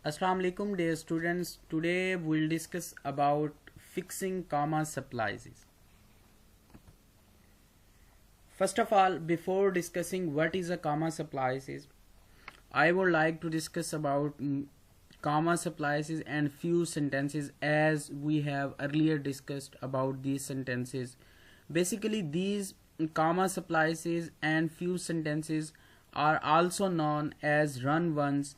Assalamu alaikum dear students. Today we'll discuss about fixing comma splices. First of all, before discussing what is a comma splices, I would like to discuss about comma splices and few sentences as we have earlier discussed about these sentences. Basically, these comma splices and few sentences are also known as run-ons,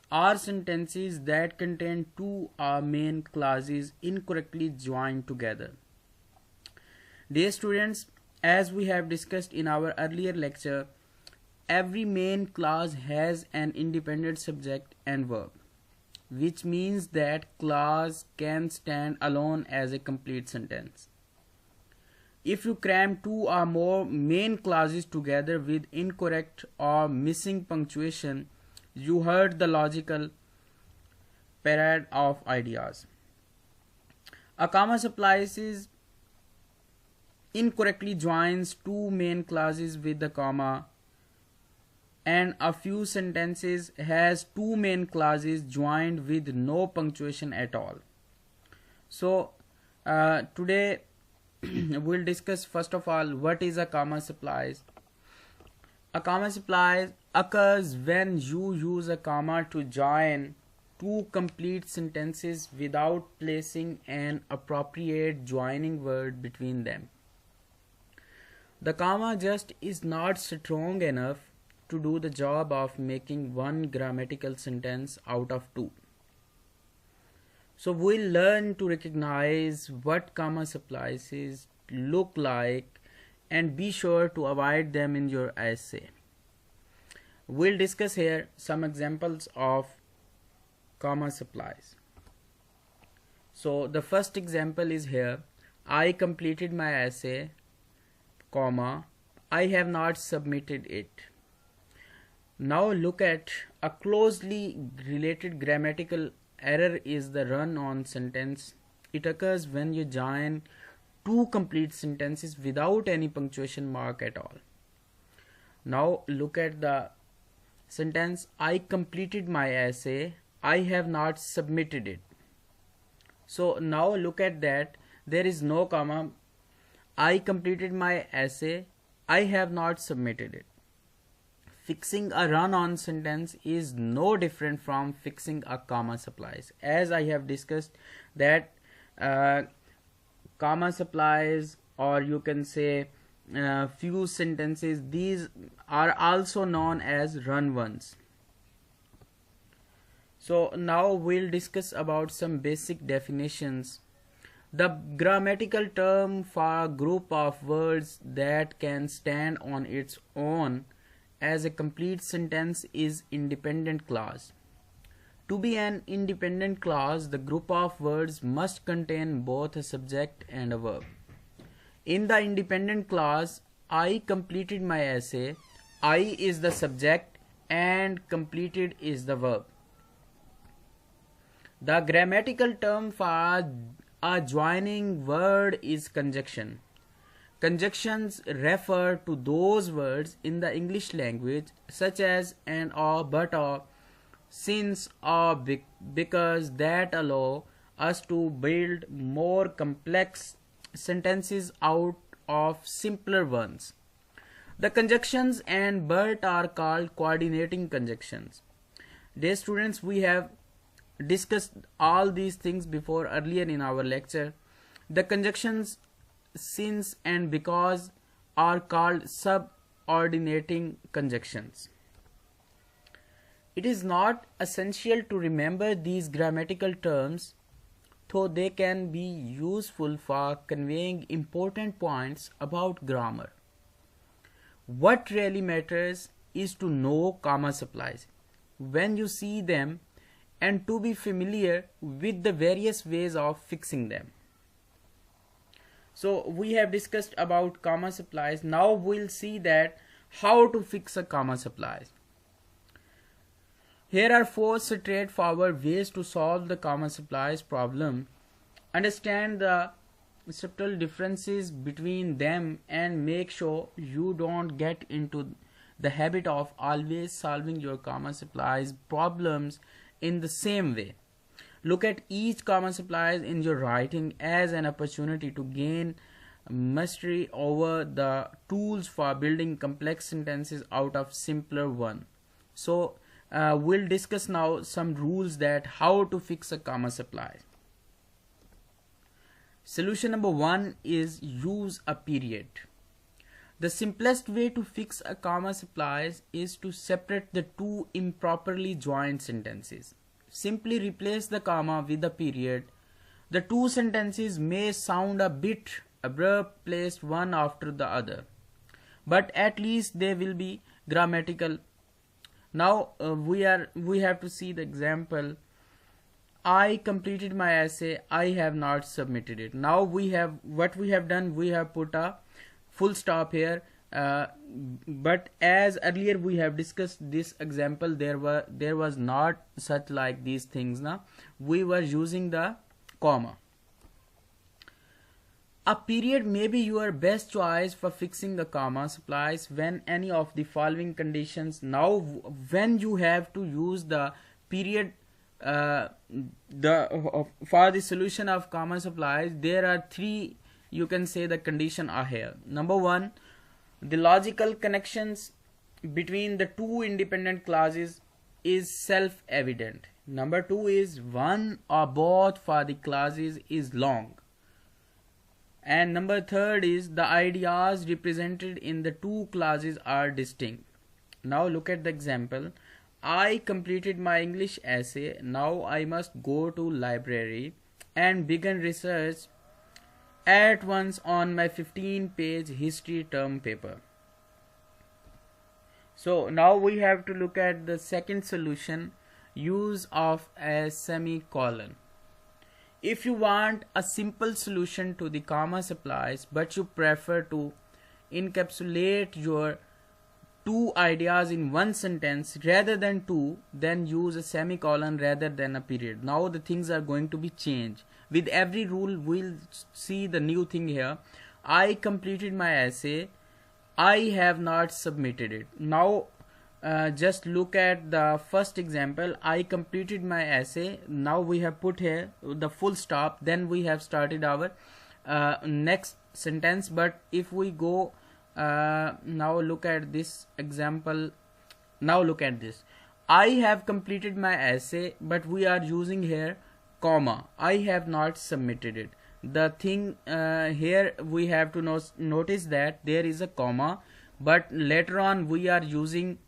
are sentences that contain two or main clauses incorrectly joined together. Dear students, as we have discussed in our earlier lecture, every main clause has an independent subject and verb, which means that clause can stand alone as a complete sentence. If you cram two or more main clauses together with incorrect or missing punctuation, you hurt the logical parade of ideas. A comma splices incorrectly joins two main clauses with the comma, and a few sentences has two main clauses joined with no punctuation at all. So today we'll discuss first of all what is a comma splice. A comma splice occurs when you use a comma to join two complete sentences without placing an appropriate joining word between them. The comma just is not strong enough to do the job of making one grammatical sentence out of two. So we'll learn to recognize what comma splices look like and be sure to avoid them in your essay. We'll discuss here some examples of comma splice. So the first example is here: I completed my essay, comma, I have not submitted it. Now look at a closely related grammatical error is the run-on sentence. It occurs when you join two complete sentences without any punctuation mark at all. Now look at the sentence: I completed my essay, I have not submitted it. So now look at that, there is no comma. I completed my essay, I have not submitted it. Fixing a run-on sentence is no different from fixing a comma splice. As I have discussed that comma splice, or you can say few sentences, these are also known as run-ons. So now we'll discuss about some basic definitions. The grammatical term for a group of words that can stand on its own as a complete sentence is independent clause. To be an independent clause, the group of words must contain both a subject and a verb. In the independent clause, I completed my essay, I is the subject and completed is the verb. The grammatical term for a joining word is conjunction. Conjunctions refer to those words in the English language such as and, or, but, or, since, or, because that allow us to build more complex sentences out of simpler ones. The conjunctions and but are called coordinating conjunctions. Dear students, we have discussed all these things before earlier in our lecture. The conjunctions since and because are called subordinating conjunctions. It is not essential to remember these grammatical terms, though they can be useful for conveying important points about grammar. What really matters is to know comma splices when you see them and to be familiar with the various ways of fixing them. So we have discussed about comma splice. Now we'll see that how to fix a comma splice. Here are four straightforward ways to solve the comma splice problem. Understand the subtle differences between them and make sure you don't get into the habit of always solving your comma splice problems in the same way. Look at each comma supplies in your writing as an opportunity to gain mastery over the tools for building complex sentences out of simpler one. So we'll discuss now some rules that how to fix a comma supply. Solution number 1 is use a period. The simplest way to fix a comma supplies is to separate the two improperly joined sentences. Simply replace the comma with a period. The two sentences may sound a bit abrupt placed one after the other, but at least they will be grammatical. Now we have to see the example. I completed my essay. I have not submitted it. Now we have done. We have put a full stop here. But as earlier we have discussed this example, there was not such like these things. Now we were using the comma. A period may be your best choice for fixing the comma supplies when any of the following conditions. Now when you have to use the period for the solution of comma supplies, there are three, you can say, the condition are here. Number 1, the logical connections between the two independent clauses is self-evident. Number 2 is one or both for the clauses is long. And number 3 is the ideas represented in the two clauses are distinct. Now look at the example. I completed my English essay. Now I must go to library and begin research at once on my 15-page history term paper. So now we have to look at the second solution, use of a semicolon. If you want a simple solution to the comma supplies but you prefer to encapsulate your two ideas in one sentence rather than two, then use a semicolon rather than a period. Now the things are going to be changed. With every rule we'll see the new thing here. I completed my essay. I have not submitted it. Now just look at the first example. I completed my essay. Now we have put here the full stop, then we have started our next sentence. But if we go now look at this example. Now look at this. I have completed my essay, but we are using here comma. I have not submitted it. The thing here we have to notice that there is a comma, but later on we are using,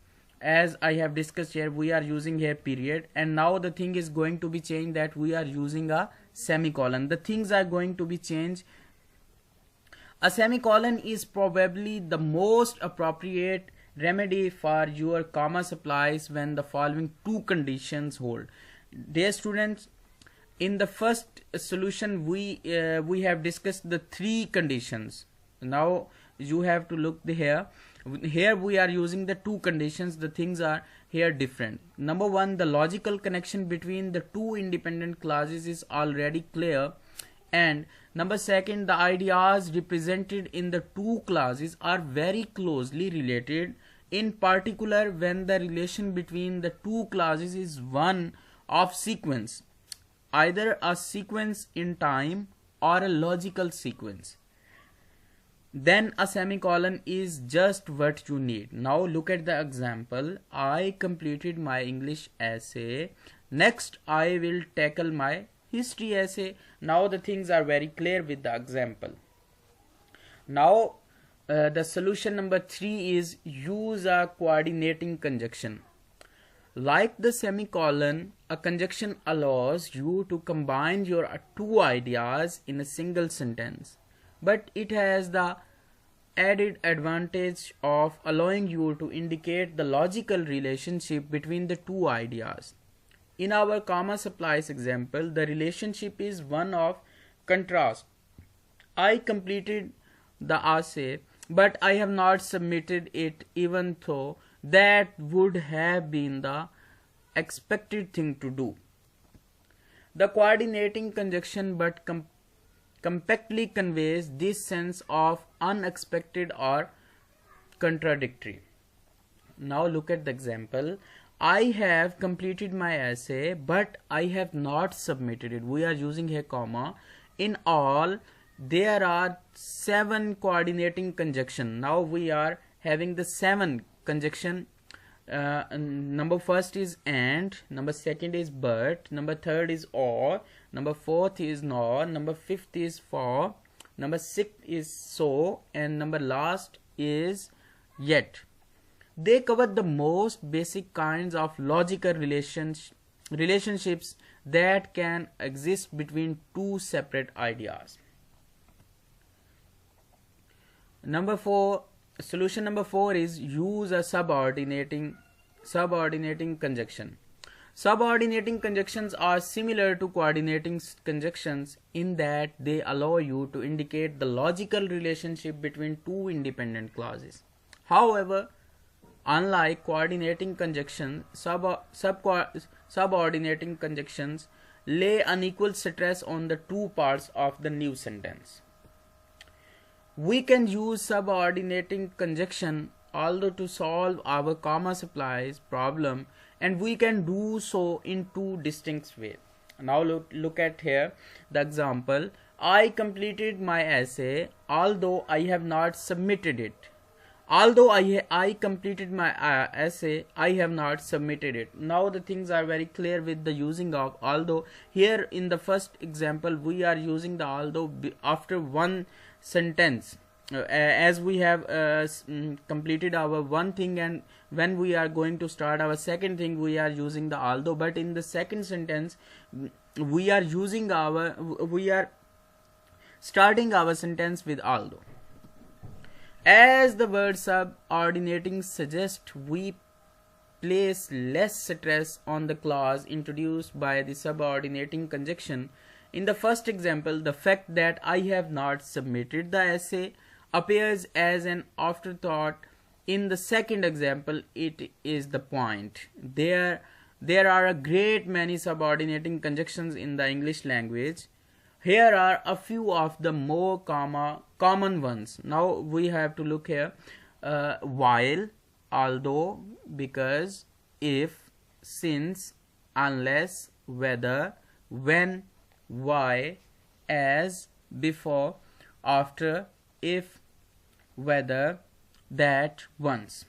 as I have discussed here, we are using here period, and now the thing is going to be changed that we are using a semicolon. The things are going to be changed. A semicolon is probably the most appropriate remedy for your comma supplies when the following two conditions hold. Dear students, in the first solution we have discussed the three conditions. Now you have to look here. Here we are using the two conditions. The things are here different. Number 1, the logical connection between the two independent clauses is already clear. And number 2, the ideas represented in the two clauses are very closely related, in particular when the relation between the two clauses is one of sequence, either a sequence in time or a logical sequence. Then a semicolon is just what you need. Now look at the example. I completed my English essay. Next I will tackle my history essay. Now the things are very clear with the example. Now the solution number 3 is use a coordinating conjunction. Like the semicolon, a conjunction allows you to combine your two ideas in a single sentence, but it has the added advantage of allowing you to indicate the logical relationship between the two ideas. In our comma supplies example, the relationship is one of contrast. I completed the essay, but I have not submitted it, even though that would have been the expected thing to do. The coordinating conjunction but compactly conveys this sense of unexpected or contradictory. Now look at the example. I have completed my essay, but I have not submitted it. We are using here comma. In all, there are 7 coordinating conjunction. Now we are having the 7 conjunction. Number first is and, number second is but, number third is or, number fourth is nor, number fifth is for, number sixth is so, and number last is yet. They cover the most basic kinds of logical relationships that can exist between two separate ideas. Solution number 4 is use a subordinating conjunction. Subordinating conjunctions are similar to coordinating conjunctions in that they allow you to indicate the logical relationship between two independent clauses. However, unlike coordinating conjunctions, subordinating conjunctions lay unequal stress on the two parts of the new sentence. We can use subordinating conjunction although to solve our comma supplies problem, and we can do so in two distinct ways. Now look at here the example. I completed my essay although I have not submitted it. Although I completed my essay, I have not submitted it. Now the things are very clear with the using of although. Here in the first example we are using the although after one sentence, as we have completed our one thing, and when we are going to start our second thing we are using the although. But in the second sentence we are starting our sentence with although. As the word subordinating suggests, we place less stress on the clause introduced by the subordinating conjunction. In the first example, the fact that I have not submitted the essay appears as an afterthought. In the second example, it is the point. There are a great many subordinating conjunctions in the English language. Here are a few of the more common ones. Now we have to look here. While, although, because, if, since, unless, whether, when, why, as, before, after, if, whether, that, once.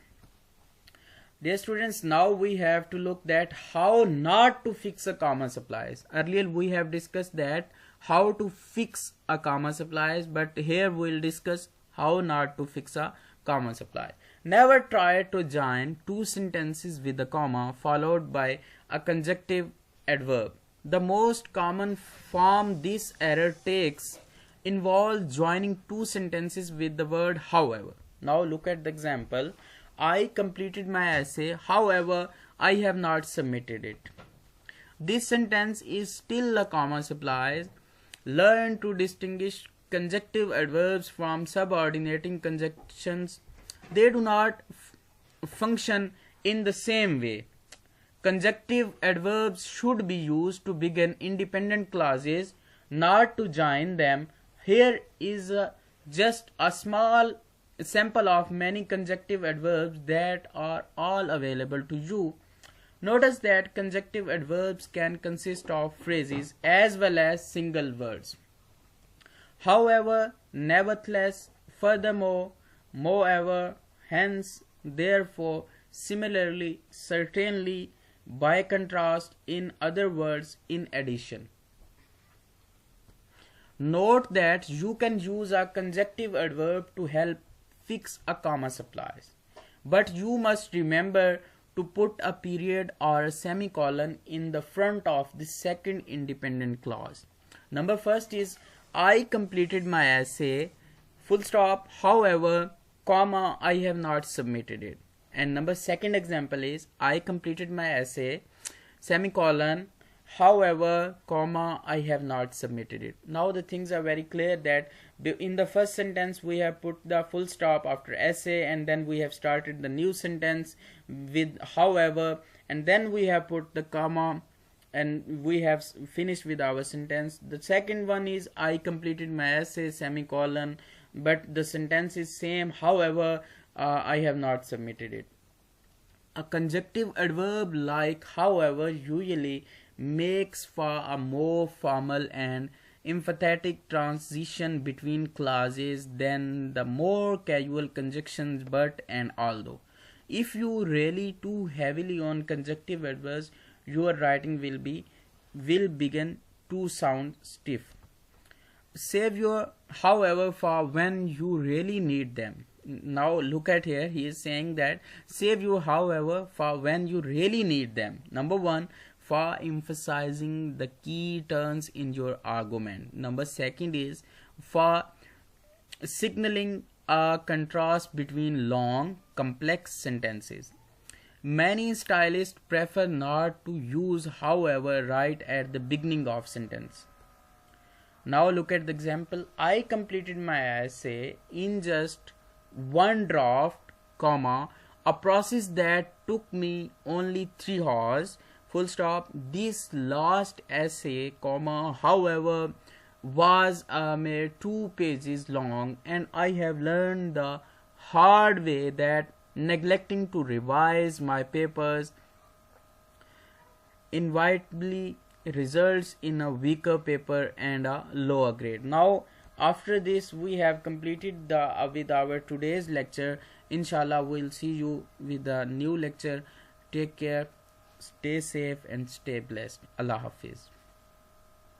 Dear students, now we have to look at how not to fix a comma supplies. Earlier we have discussed that how to fix a comma supplies, but here we will discuss how not to fix a comma supply. Never try to join two sentences with a comma followed by a conjunctive adverb. The most common form this error takes involves joining two sentences with the word however. Now look at the example. I completed my essay, however, I have not submitted it. This sentence is still a comma supplies. Learn to distinguish conjunctive adverbs from subordinating conjunctions. They do not function in the same way. Conjunctive adverbs should be used to begin independent clauses, not to join them. Here is just a small sample of many conjunctive adverbs that are all available to you. Notice that conjunctive adverbs can consist of phrases as well as single words. However, nevertheless, furthermore, moreover, hence, therefore, similarly, certainly, by contrast, in other words, in addition. Note that you can use a conjunctive adverb to help fix a comma supplies, but you must remember to put a period or a semicolon in the front of the second independent clause. Number first is I completed my essay, full stop, however, comma, I have not submitted it. And number second example is I completed my essay, semicolon, however, comma, I have not submitted it. Now the things are very clear that in the first sentence we have put the full stop after essay, and then we have started the new sentence with however, and then we have put the comma, and we have finished with our sentence. The second one is I completed my essay, semicolon, but the sentence is same, however, I have not submitted it. A conjunctive adverb like however usually makes for a more formal and emphatic transition between clauses than the more casual conjunctions but and although. If you rely too heavily on conjunctive adverbs, your writing will begin to sound stiff. Save your however for when you really need them. Now look at here, he is saying that save your however for when you really need them. Number one, for emphasizing the key turns in your argument. Number second is for signaling a contrast between long complex sentences. Many stylists prefer not to use however right at the beginning of sentence. Now look at the example. I completed my essay in just one draft, comma, a process that took me only 3 hours, full stop. This last essay, comma, however, was made 2 pages long, and I have learned the hard way that neglecting to revise my papers inevitably results in a weaker paper and a lower grade. Now after this we have completed with our today's lecture. Inshallah we'll see you with a new lecture. Take care, stay safe and stay blessed. Allah Hafiz.